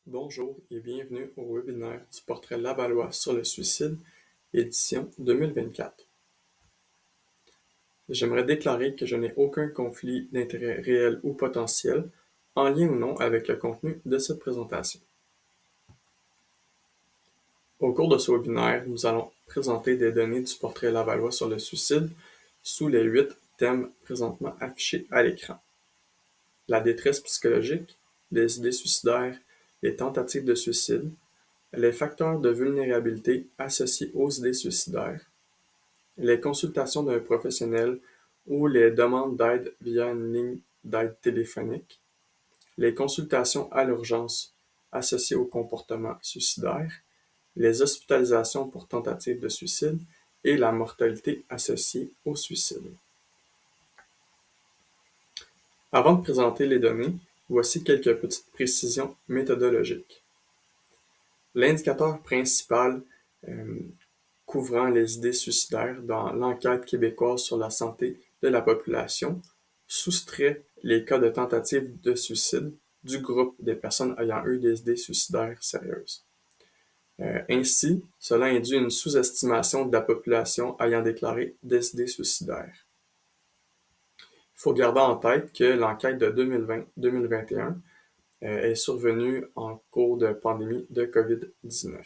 Bonjour et bienvenue au webinaire du portrait Lavallois sur le suicide, édition 2024. J'aimerais déclarer que je n'ai aucun conflit d'intérêt réel ou potentiel, en lien ou non avec le contenu de cette présentation. Au cours de ce webinaire, nous allons présenter des données du portrait Lavallois sur le suicide sous les 8 thèmes présentement affichés à l'écran. La détresse psychologique, les idées suicidaires, les tentatives de suicide, les facteurs de vulnérabilité associés aux idées suicidaires, les consultations d'un professionnel ou les demandes d'aide via une ligne d'aide téléphonique, les consultations à l'urgence associées au comportement suicidaire, les hospitalisations pour tentative de suicide et la mortalité associée au suicide. Avant de présenter les données, voici quelques petites précisions méthodologiques. L'indicateur principal couvrant les idées suicidaires dans l'enquête québécoise sur la santé de la population soustrait les cas de tentative de suicide du groupe des personnes ayant eu des idées suicidaires sérieuses. Ainsi, cela induit une sous-estimation de la population ayant déclaré des idées suicidaires. Il faut garder en tête que l'enquête de 2020-2021 est survenue en cours de pandémie de COVID-19.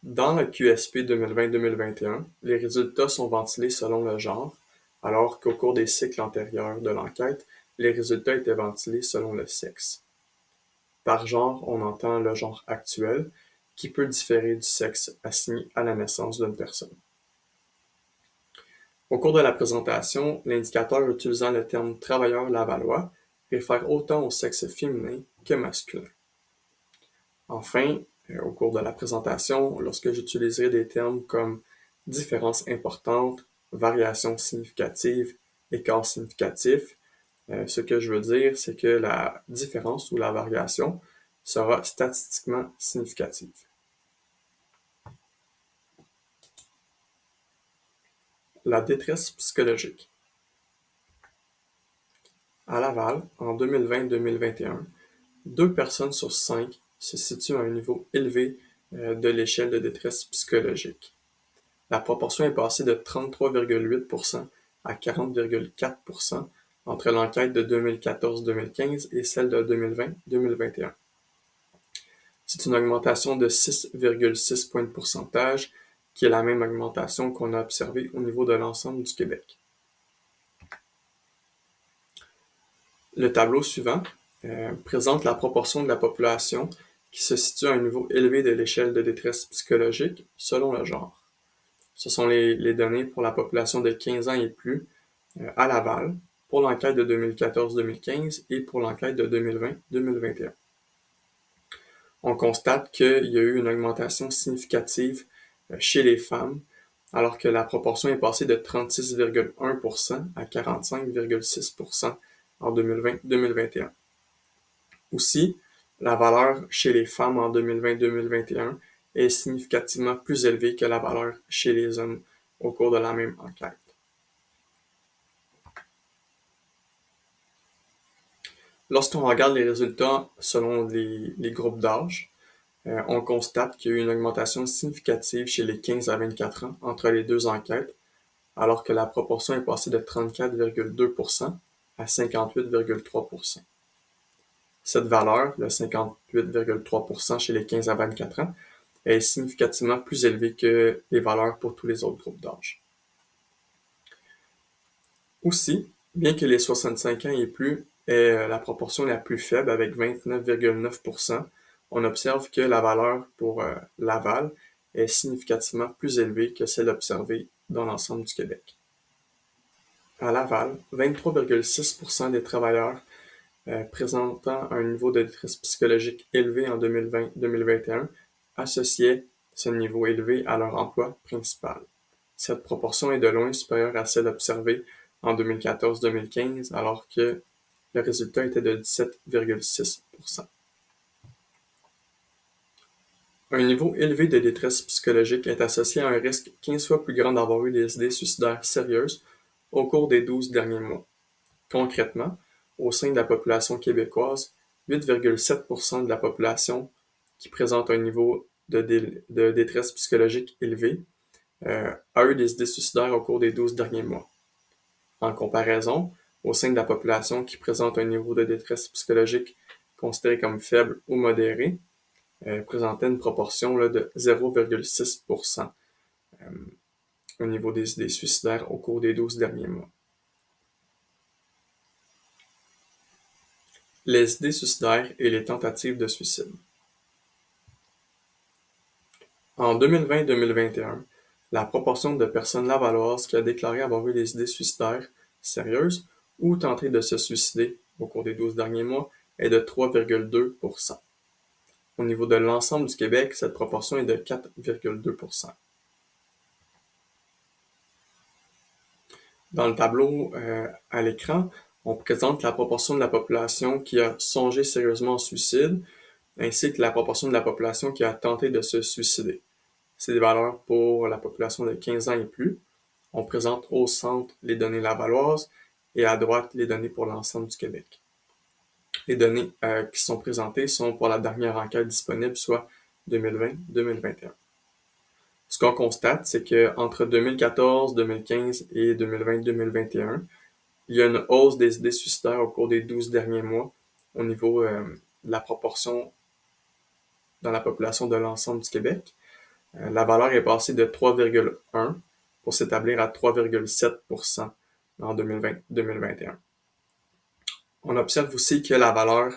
Dans le QSP 2020-2021, les résultats sont ventilés selon le genre, alors qu'au cours des cycles antérieurs de l'enquête, les résultats étaient ventilés selon le sexe. Par genre, on entend le genre actuel, qui peut différer du sexe assigné à la naissance d'une personne. Au cours de la présentation, l'indicateur utilisant le terme « travailleur lavallois » réfère autant au sexe féminin que masculin. Enfin, au cours de la présentation, lorsque j'utiliserai des termes comme différence importante, variation significative, écart significatif, ce que je veux dire, c'est que la différence ou la variation sera statistiquement significative. La détresse psychologique. À Laval, en 2020-2021, 2 personnes sur 5 se situent à un niveau élevé de l'échelle de détresse psychologique. La proportion est passée de 33,8% à 40,4% entre l'enquête de 2014-2015 et celle de 2020-2021. C'est une augmentation de 6,6 points de pourcentage, qui est la même augmentation qu'on a observée au niveau de l'ensemble du Québec. Le tableau suivant présente la proportion de la population qui se situe à un niveau élevé de l'échelle de détresse psychologique selon le genre. Ce sont les données pour la population de 15 ans et plus à Laval, pour l'enquête de 2014-2015 et pour l'enquête de 2020-2021. On constate qu'il y a eu une augmentation significative chez les femmes, alors que la proportion est passée de 36,1% à 45,6% en 2020-2021. Aussi, la valeur chez les femmes en 2020-2021 est significativement plus élevée que la valeur chez les hommes au cours de la même enquête. Lorsqu'on regarde les résultats selon les groupes d'âge, on constate qu'il y a eu une augmentation significative chez les 15 à 24 ans entre les deux enquêtes, alors que la proportion est passée de 34,2% à 58,3%. Cette valeur, le 58,3% chez les 15 à 24 ans, est significativement plus élevée que les valeurs pour tous les autres groupes d'âge. Aussi, bien que les 65 ans et plus aient la proportion la plus faible avec 29,9%, on observe que la valeur pour Laval est significativement plus élevée que celle observée dans l'ensemble du Québec. À Laval, 23,6% des travailleurs présentant un niveau de détresse psychologique élevé en 2020-2021 associaient ce niveau élevé à leur emploi principal. Cette proportion est de loin supérieure à celle observée en 2014-2015, alors que le résultat était de 17,6%. Un niveau élevé de détresse psychologique est associé à un risque 15 fois plus grand d'avoir eu des idées suicidaires sérieuses au cours des 12 derniers mois. Concrètement, au sein de la population québécoise, 8,7% de la population qui présente un niveau de détresse psychologique élevé a eu des idées suicidaires au cours des 12 derniers mois. En comparaison, au sein de la population qui présente un niveau de détresse psychologique considéré comme faible ou modéré, présentait une proportion là, de 0,6% au niveau des idées suicidaires au cours des 12 derniers mois. Les idées suicidaires et les tentatives de suicide. En 2020-2021, la proportion de personnes lavalloises qui a déclaré avoir eu des idées suicidaires sérieuses ou tenté de se suicider au cours des 12 derniers mois est de 3,2%. Au niveau de l'ensemble du Québec, cette proportion est de 4,2%. Dans le tableau à l'écran, on présente la proportion de la population qui a songé sérieusement au suicide, ainsi que la proportion de la population qui a tenté de se suicider. C'est des valeurs pour la population de 15 ans et plus. On présente au centre les données lavalloises et à droite les données pour l'ensemble du Québec. Les données qui sont présentées sont pour la dernière enquête disponible, soit 2020-2021. Ce qu'on constate, c'est qu'entre 2014, 2015 et 2020-2021, il y a une hausse des idées suicidaires au cours des 12 derniers mois au niveau de la proportion dans la population de l'ensemble du Québec. La valeur est passée de 3,1 pour s'établir à 3,7% en 2020-2021. On observe aussi que la valeur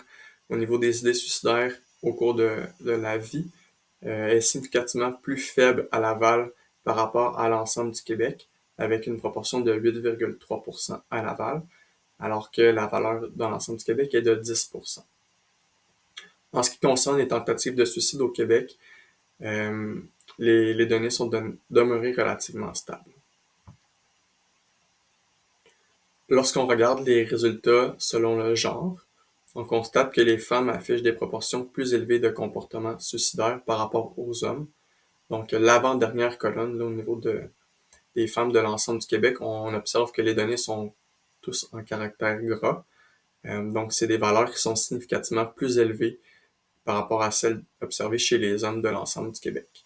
au niveau des idées suicidaires au cours de la vie est significativement plus faible à Laval par rapport à l'ensemble du Québec, avec une proportion de 8,3% à Laval, alors que la valeur dans l'ensemble du Québec est de 10%. En ce qui concerne les tentatives de suicide au Québec, les données sont demeurées relativement stables. Lorsqu'on regarde les résultats selon le genre, on constate que les femmes affichent des proportions plus élevées de comportements suicidaires par rapport aux hommes. Donc, l'avant-dernière colonne, là, au niveau des femmes de l'ensemble du Québec, on observe que les données sont tous en caractère gras. Donc, c'est des valeurs qui sont significativement plus élevées par rapport à celles observées chez les hommes de l'ensemble du Québec.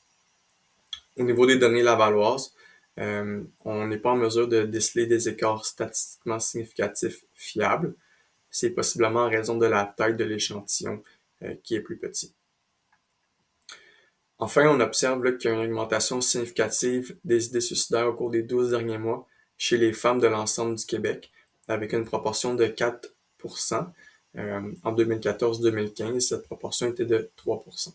Au niveau des données lavalloises, on n'est pas en mesure de déceler des écarts statistiquement significatifs fiables. C'est possiblement en raison de la taille de l'échantillon qui est plus petit. Enfin, on observe qu'il y a une augmentation significative des idées suicidaires au cours des 12 derniers mois chez les femmes de l'ensemble du Québec, avec une proportion de 4%. En 2014-2015, cette proportion était de 3%.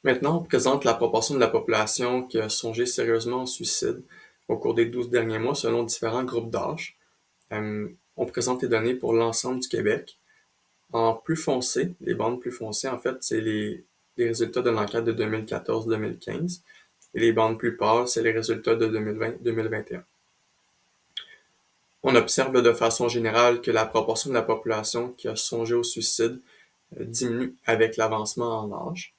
Maintenant, on présente la proportion de la population qui a songé sérieusement au suicide au cours des 12 derniers mois selon différents groupes d'âge. On présente les données pour l'ensemble du Québec. En plus foncé, les bandes plus foncées, en fait, c'est les résultats de l'enquête de 2014-2015. Et les bandes plus pâles, c'est les résultats de 2020-2021. On observe de façon générale que la proportion de la population qui a songé au suicide diminue avec l'avancement en âge.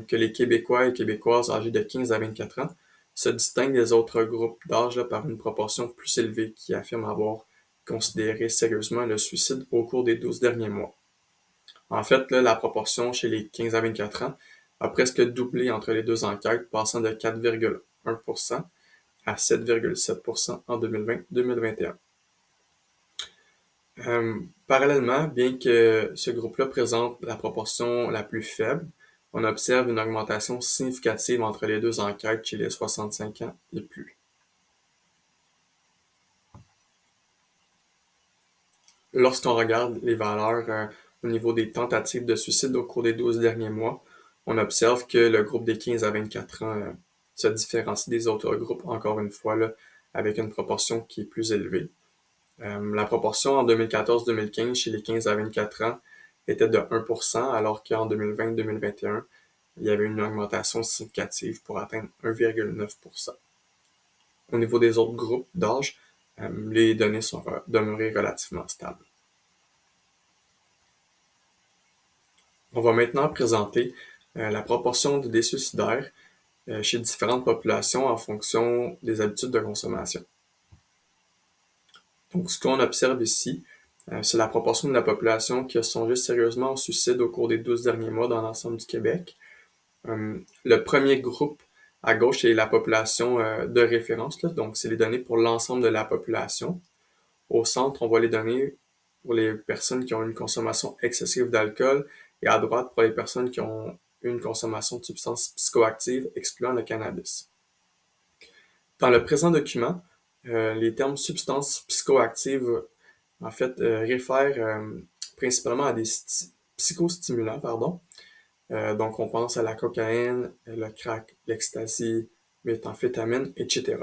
Que les Québécois et Québécoises âgés de 15 à 24 ans se distinguent des autres groupes d'âge par une proportion plus élevée qui affirme avoir considéré sérieusement le suicide au cours des 12 derniers mois. En fait, là, la proportion chez les 15 à 24 ans a presque doublé entre les deux enquêtes, passant de 4,1% à 7,7% en 2020-2021. Parallèlement, bien que ce groupe-là présente la proportion la plus faible, on observe une augmentation significative entre les deux enquêtes chez les 65 ans et plus. Lorsqu'on regarde les valeurs au niveau des tentatives de suicide au cours des 12 derniers mois, on observe que le groupe des 15 à 24 ans se différencie des autres groupes, encore une fois, là, avec une proportion qui est plus élevée. La proportion en 2014-2015 chez les 15 à 24 ans était de 1%, alors qu'en 2020-2021, il y avait une augmentation significative pour atteindre 1,9%. Au niveau des autres groupes d'âge, les données sont demeurées relativement stables. On va maintenant présenter la proportion d'idées suicidaires chez différentes populations en fonction des habitudes de consommation. Donc, ce qu'on observe ici, c'est la proportion de la population qui a songé sérieusement au suicide au cours des 12 derniers mois dans l'ensemble du Québec. Le premier groupe à gauche est la population de référence, là, donc c'est les données pour l'ensemble de la population. Au centre, on voit les données pour les personnes qui ont une consommation excessive d'alcool et à droite pour les personnes qui ont une consommation de substances psychoactives excluant le cannabis. Dans le présent document, les termes substances psychoactives en fait réfèrent principalement à des psychostimulants, pardon. Donc on pense à la cocaïne, le crack, l'ecstasy, méthamphétamine, etc.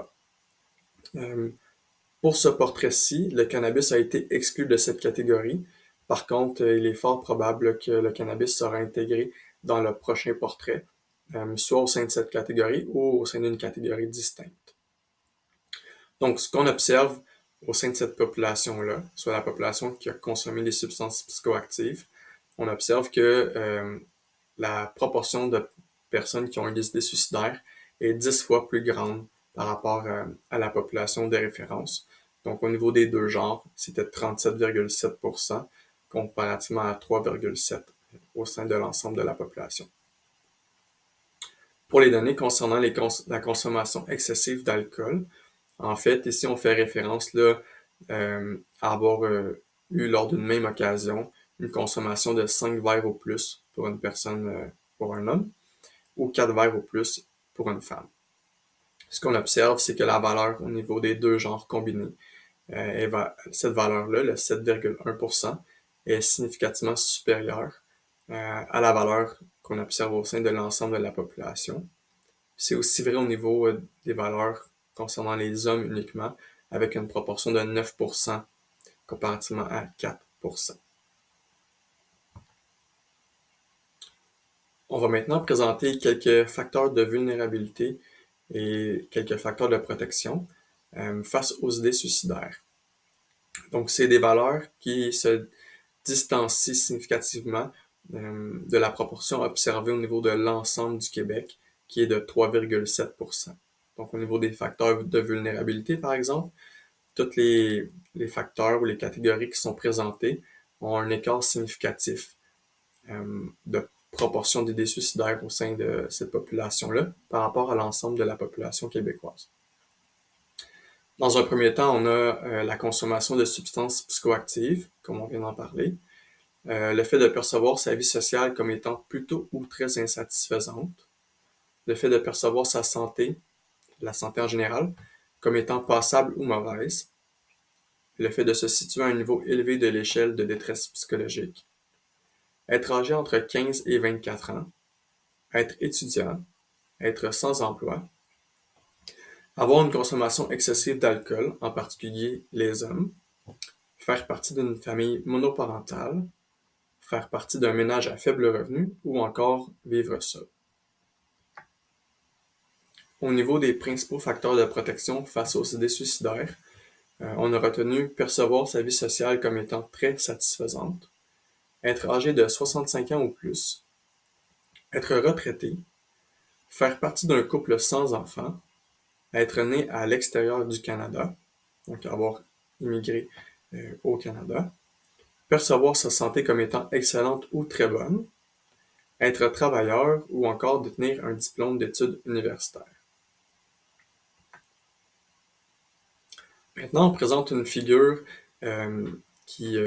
Pour ce portrait-ci, le cannabis a été exclu de cette catégorie. Par contre, il est fort probable que le cannabis sera intégré dans le prochain portrait, soit au sein de cette catégorie ou au sein d'une catégorie distincte. Donc, ce qu'on observe au sein de cette population-là, soit la population qui a consommé des substances psychoactives, on observe que la proportion de personnes qui ont des idées suicidaires est 10 fois plus grande par rapport à la population de référence. Donc, au niveau des deux genres, c'était 37,7% comparativement à 3,7% au sein de l'ensemble de la population. Pour les données concernant la consommation excessive d'alcool, en fait, ici, on fait référence là, à avoir eu lors d'une même occasion une consommation de 5 verres ou plus pour une personne, pour un homme, ou 4 verres ou plus pour une femme. Ce qu'on observe, c'est que la valeur au niveau des deux genres combinés, cette valeur-là, le 7,1%, est significativement supérieure à la valeur qu'on observe au sein de l'ensemble de la population. C'est aussi vrai au niveau des valeurs concernant les hommes uniquement, avec une proportion de 9% comparativement à 4%. On va maintenant présenter quelques facteurs de vulnérabilité et quelques facteurs de protection face aux idées suicidaires. Donc, c'est des valeurs qui se distancient significativement de la proportion observée au niveau de l'ensemble du Québec, qui est de 3,7%. Donc, au niveau des facteurs de vulnérabilité, par exemple, tous les facteurs ou les catégories qui sont présentés ont un écart significatif de proportion d'idées suicidaires au sein de cette population-là par rapport à l'ensemble de la population québécoise. Dans un premier temps, on a la consommation de substances psychoactives, comme on vient d'en parler, le fait de percevoir sa vie sociale comme étant plutôt ou très insatisfaisante, le fait de percevoir sa santé, la santé en général, comme étant passable ou mauvaise, le fait de se situer à un niveau élevé de l'échelle de détresse psychologique, être âgé entre 15 et 24 ans, être étudiant, être sans emploi, avoir une consommation excessive d'alcool, en particulier les hommes, faire partie d'une famille monoparentale, faire partie d'un ménage à faible revenu ou encore vivre seul. Au niveau des principaux facteurs de protection face aux idées suicidaires, on a retenu percevoir sa vie sociale comme étant très satisfaisante, être âgé de 65 ans ou plus, être retraité, faire partie d'un couple sans enfants, être né à l'extérieur du Canada, donc avoir immigré au Canada, percevoir sa santé comme étant excellente ou très bonne, être travailleur ou encore détenir un diplôme d'études universitaires. Maintenant, on présente une figure qui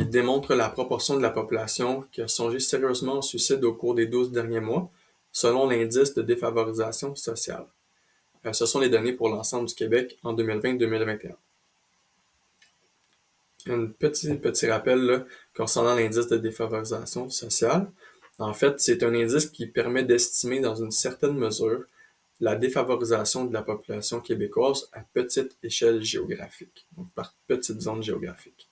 démontre la proportion de la population qui a songé sérieusement au suicide au cours des 12 derniers mois, selon l'indice de défavorisation sociale. Ce sont les données pour l'ensemble du Québec en 2020-2021. Un petit rappel là, concernant l'indice de défavorisation sociale. En fait, c'est un indice qui permet d'estimer dans une certaine mesure la défavorisation de la population québécoise à petite échelle géographique, donc par petite zone géographique.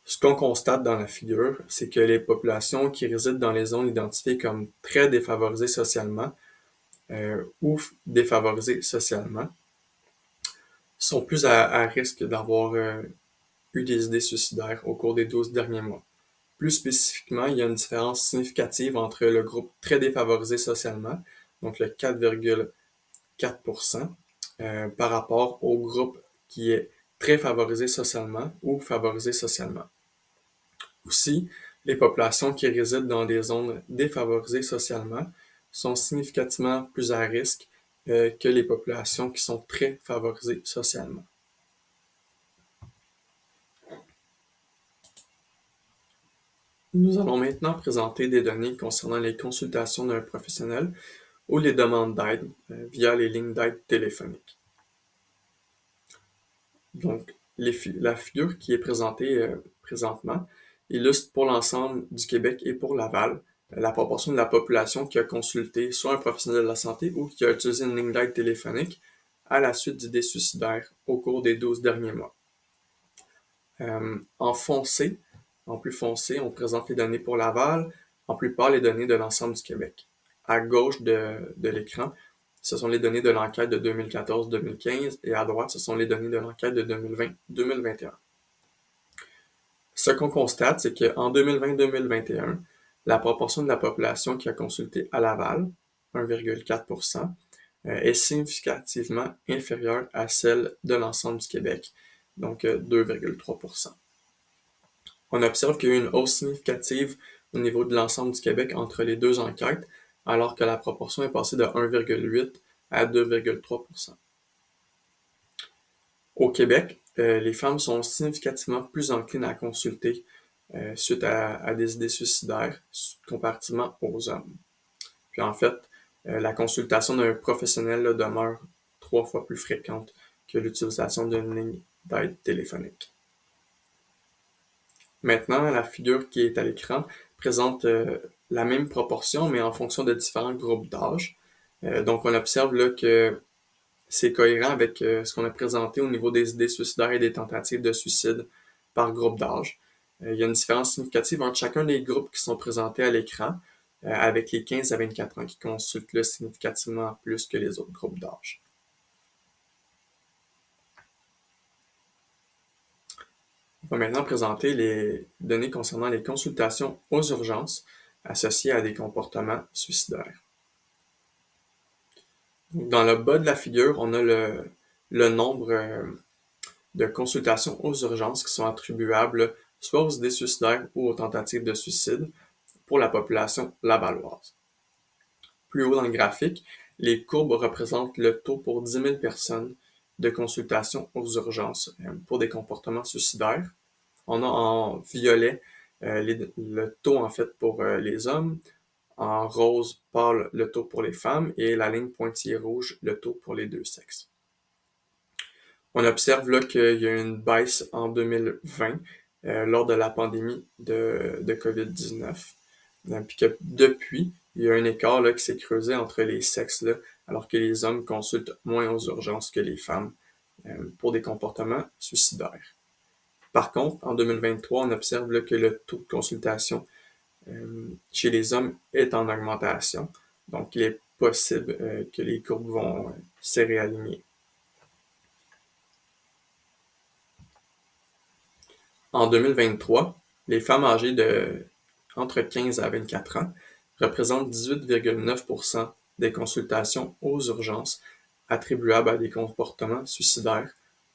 Ce qu'on constate dans la figure, c'est que les populations qui résident dans les zones identifiées comme très défavorisées socialement ou défavorisées socialement sont plus à risque d'avoir eu des idées suicidaires au cours des 12 derniers mois. Plus spécifiquement, il y a une différence significative entre le groupe très défavorisé socialement, donc le 4,4%, par rapport au groupe qui est très favorisés socialement ou favorisés socialement. Aussi, les populations qui résident dans des zones défavorisées socialement sont significativement plus à risque que les populations qui sont très favorisées socialement. Nous allons maintenant présenter des données concernant les consultations d'un professionnel ou les demandes d'aide via les lignes d'aide téléphoniques. Donc, la figure qui est présentée présentement illustre pour l'ensemble du Québec et pour Laval la proportion de la population qui a consulté soit un professionnel de la santé ou qui a utilisé une ligne d'aide téléphonique à la suite d'idées suicidaires au cours des 12 derniers mois. En plus foncé, on présente les données pour Laval, en plus pâle les données de l'ensemble du Québec. À gauche de l'écran, ce sont les données de l'enquête de 2014-2015 et à droite, ce sont les données de l'enquête de 2020-2021. Ce qu'on constate, c'est qu'en 2020-2021, la proportion de la population qui a consulté à Laval, 1,4%, est significativement inférieure à celle de l'ensemble du Québec, donc 2,3%. On observe qu'il y a eu une hausse significative au niveau de l'ensemble du Québec entre les deux enquêtes, alors que la proportion est passée de 1,8 à 2,3%. Au Québec, les femmes sont significativement plus enclines à consulter suite à des idées suicidaires comparativement aux hommes. Puis en fait, la consultation d'un professionnel demeure 3 fois plus fréquente que l'utilisation d'une ligne d'aide téléphonique. Maintenant, la figure qui est à l'écran présente la même proportion, mais en fonction de différents groupes d'âge. Donc, on observe là que c'est cohérent avec ce qu'on a présenté au niveau des idées suicidaires et des tentatives de suicide par groupe d'âge. Il y a une différence significative entre chacun des groupes qui sont présentés à l'écran, avec les 15 à 24 ans qui consultent là, significativement plus que les autres groupes d'âge. On va maintenant présenter les données concernant les consultations aux urgences associées à des comportements suicidaires. Dans le bas de la figure, on a le nombre de consultations aux urgences qui sont attribuables soit aux idées suicidaires ou aux tentatives de suicide pour la population lavalloise. Plus haut dans le graphique, les courbes représentent le taux pour 10 000 personnes de consultation aux urgences pour des comportements suicidaires. On a en violet le taux en fait pour les hommes, en rose pâle le taux pour les femmes et la ligne pointillée rouge le taux pour les deux sexes. On observe là qu'il y a une baisse en 2020 lors de la pandémie de COVID-19. Puis que depuis, il y a un écart là, qui s'est creusé entre les sexes, là, alors que les hommes consultent moins aux urgences que les femmes pour des comportements suicidaires. Par contre, en 2023, on observe là, que le taux de consultation chez les hommes est en augmentation. Donc, il est possible que les courbes vont se réaligner. En 2023, les femmes âgées de entre 15 à 24 ans représentent 18,9% des consultations aux urgences attribuables à des comportements suicidaires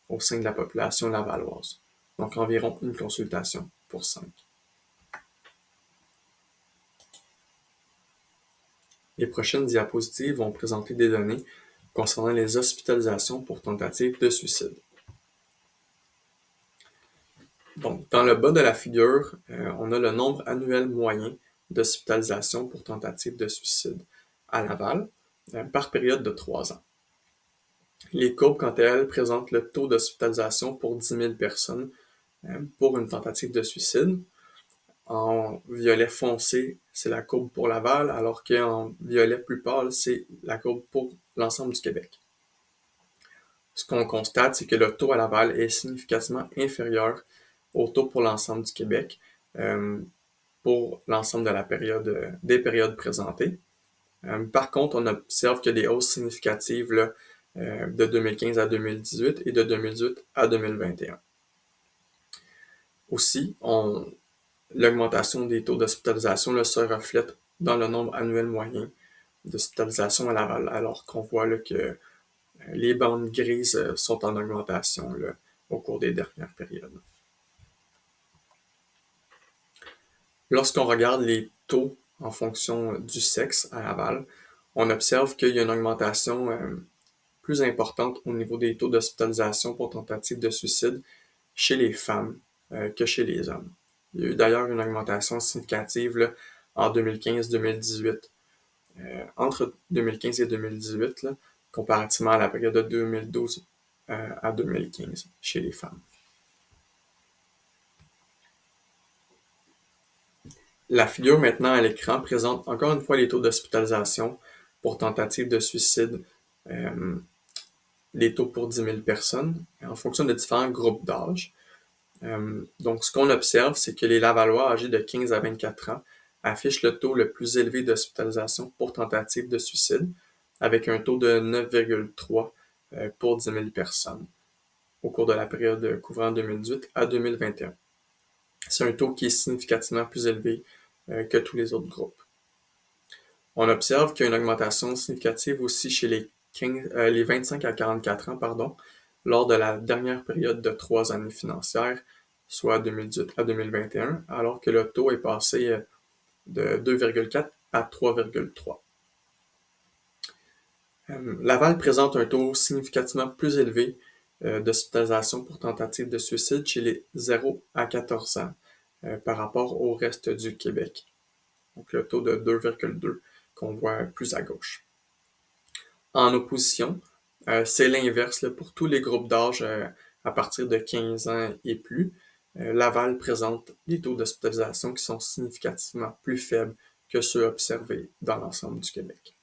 au sein de la population lavalloise. Donc environ une consultation pour 5. Les prochaines diapositives vont présenter des données concernant les hospitalisations pour tentative de suicide. Donc, dans le bas de la figure, on a le nombre annuel moyen d'hospitalisation pour tentative de suicide à Laval par période de 3 ans. Les courbes, quant à elles, présentent le taux d'hospitalisation pour 10 000 personnes pour une tentative de suicide. En violet foncé, c'est la courbe pour Laval, alors qu'en violet plus pâle, c'est la courbe pour l'ensemble du Québec. Ce qu'on constate, c'est que le taux à Laval est significativement inférieur au taux pour l'ensemble du Québec pour l'ensemble de des périodes présentées. Par contre, on observe qu'il y a des hausses significatives là, de 2015 à 2018 et de 2018 à 2021. Aussi, l'augmentation des taux d'hospitalisation là, se reflète dans le nombre annuel moyen d'hospitalisation à Laval, alors qu'on voit là, que les bandes grises sont en augmentation là, au cours des dernières périodes. Lorsqu'on regarde les taux en fonction du sexe à Laval, on observe qu'il y a une augmentation plus importante au niveau des taux d'hospitalisation pour tentative de suicide chez les femmes que chez les hommes. Il y a eu d'ailleurs une augmentation significative là, en 2015-2018. Entre 2015 et 2018, là, comparativement à la période de 2012 à 2015 chez les femmes. La figure maintenant à l'écran présente encore une fois les taux d'hospitalisation pour tentative de suicide, les taux pour 10 000 personnes, en fonction de différents groupes d'âge. Donc, ce qu'on observe, c'est que les Lavallois âgés de 15 à 24 ans affichent le taux le plus élevé d'hospitalisation pour tentative de suicide, avec un taux de 9,3 pour 10 000 personnes au cours de la période couvrant 2018 à 2021. C'est un taux qui est significativement plus élevé que tous les autres groupes. On observe qu'il y a une augmentation significative aussi chez les 25 à 44 ans, lors de la dernière période de 3 années financières, soit 2018 à 2021, alors que le taux est passé de 2,4 à 3,3. Laval présente un taux significativement plus élevé d'hospitalisation pour tentative de suicide chez les 0 à 14 ans par rapport au reste du Québec. Donc le taux de 2,2 qu'on voit plus à gauche. En opposition, c'est l'inverse pour tous les groupes d'âge à partir de 15 ans et plus. Laval présente des taux d'hospitalisation qui sont significativement plus faibles que ceux observés dans l'ensemble du Québec.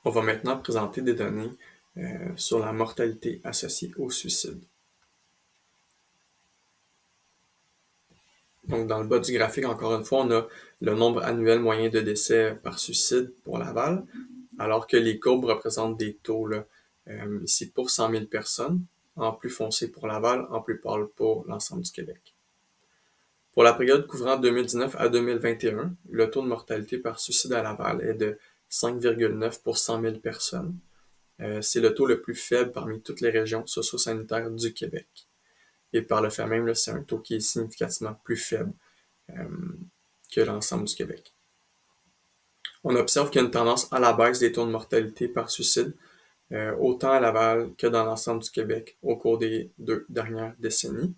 On va maintenant présenter des données sur la mortalité associée au suicide. Donc, dans le bas du graphique, encore une fois, on a le nombre annuel moyen de décès par suicide pour Laval, alors que les courbes représentent des taux, là, ici pour 100 000 personnes, en plus foncé pour Laval, en plus pâle pour l'ensemble du Québec. Pour la période couvrant 2019 à 2021, le taux de mortalité par suicide à Laval est de 5,9 pour 100 000 personnes. C'est le taux le plus faible parmi toutes les régions socio-sanitaires du Québec. Et par le fait même, là, c'est un taux qui est significativement plus faible que l'ensemble du Québec. On observe qu'il y a une tendance à la baisse des taux de mortalité par suicide, autant à Laval que dans l'ensemble du Québec au cours des 2 dernières décennies.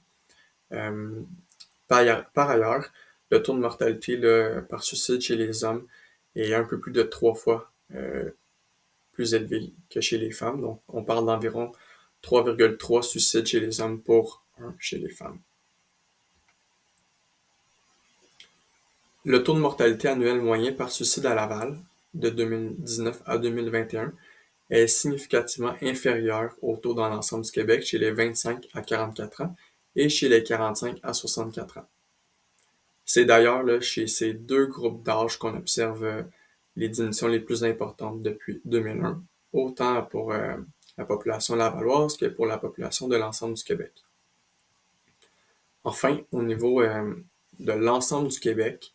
Par ailleurs, le taux de mortalité là, par suicide chez les hommes est un peu plus de 3 fois plus élevé que chez les femmes. Donc, on parle d'environ 3,3 suicides chez les hommes pour 1 chez les femmes. Le taux de mortalité annuel moyen par suicide à Laval, de 2019 à 2021, est significativement inférieur au taux dans l'ensemble du Québec chez les 25 à 44 ans et chez les 45 à 64 ans. C'est d'ailleurs là, chez ces deux groupes d'âge qu'on observe les diminutions les plus importantes depuis 2001, autant pour la population lavalloise que pour la population de l'ensemble du Québec. Enfin, au niveau de l'ensemble du Québec,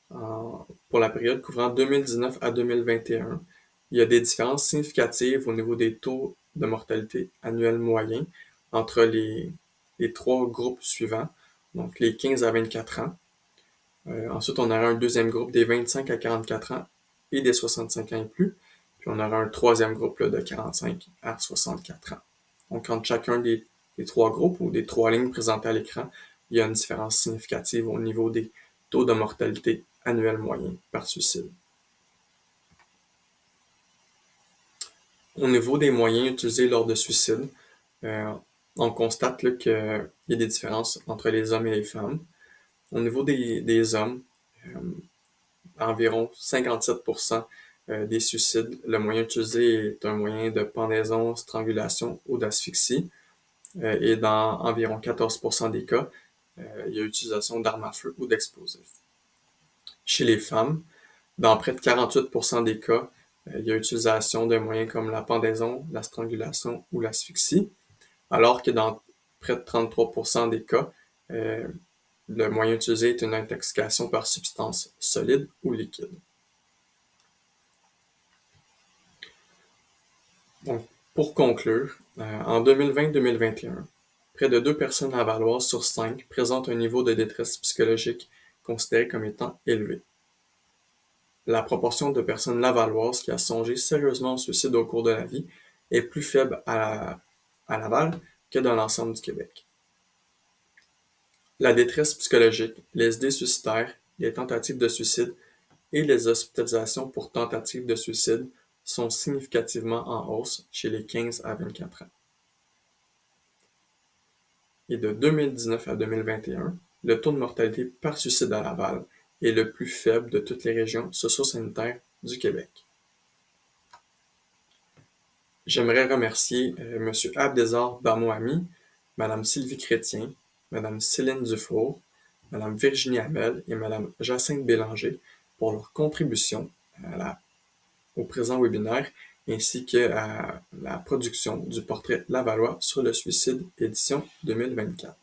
pour la période couvrant 2019 à 2021, il y a des différences significatives au niveau des taux de mortalité annuel moyen entre les 3 groupes suivants, donc les 15 à 24 ans. Ensuite, on aura un deuxième groupe des 25 à 44 ans et des 65 ans et plus. Puis on aura un troisième groupe là, de 45 à 64 ans. Donc, entre chacun des 3 groupes ou des 3 lignes présentées à l'écran, il y a une différence significative au niveau des taux de mortalité annuel moyen par suicide. Au niveau des moyens utilisés lors de suicide, on constate qu'il y a des différences entre les hommes et les femmes. Au niveau des hommes, environ 57% des suicides, le moyen utilisé est un moyen de pendaison, strangulation ou d'asphyxie. Et dans environ 14% des cas, il y a utilisation d'armes à feu ou d'explosifs. Chez les femmes, dans près de 48% des cas, il y a utilisation de moyens comme la pendaison, la strangulation ou l'asphyxie, alors que dans près de 33% des cas, le moyen utilisé est une intoxication par substance solide ou liquide. Donc, Pour conclure, en 2020-2021, près de 2 personnes lavalloises sur 5 présentent un niveau de détresse psychologique considéré comme étant élevé. La proportion de personnes lavalloises qui a songé sérieusement au suicide au cours de la vie est plus faible à Laval que dans l'ensemble du Québec. La détresse psychologique, les idées suicidaires, les tentatives de suicide et les hospitalisations pour tentatives de suicide sont significativement en hausse chez les 15 à 24 ans. Et de 2019 à 2021, le taux de mortalité par suicide à Laval est le plus faible de toutes les régions socio-sanitaires du Québec. J'aimerais remercier M. Abdesar Bamouami, Mme Sylvie Chrétien, Mme Céline Dufour, Mme Virginie Hamel et Mme Jacinthe Bélanger pour leur contribution au présent webinaire ainsi qu'à la production du portrait lavallois sur le suicide édition 2024.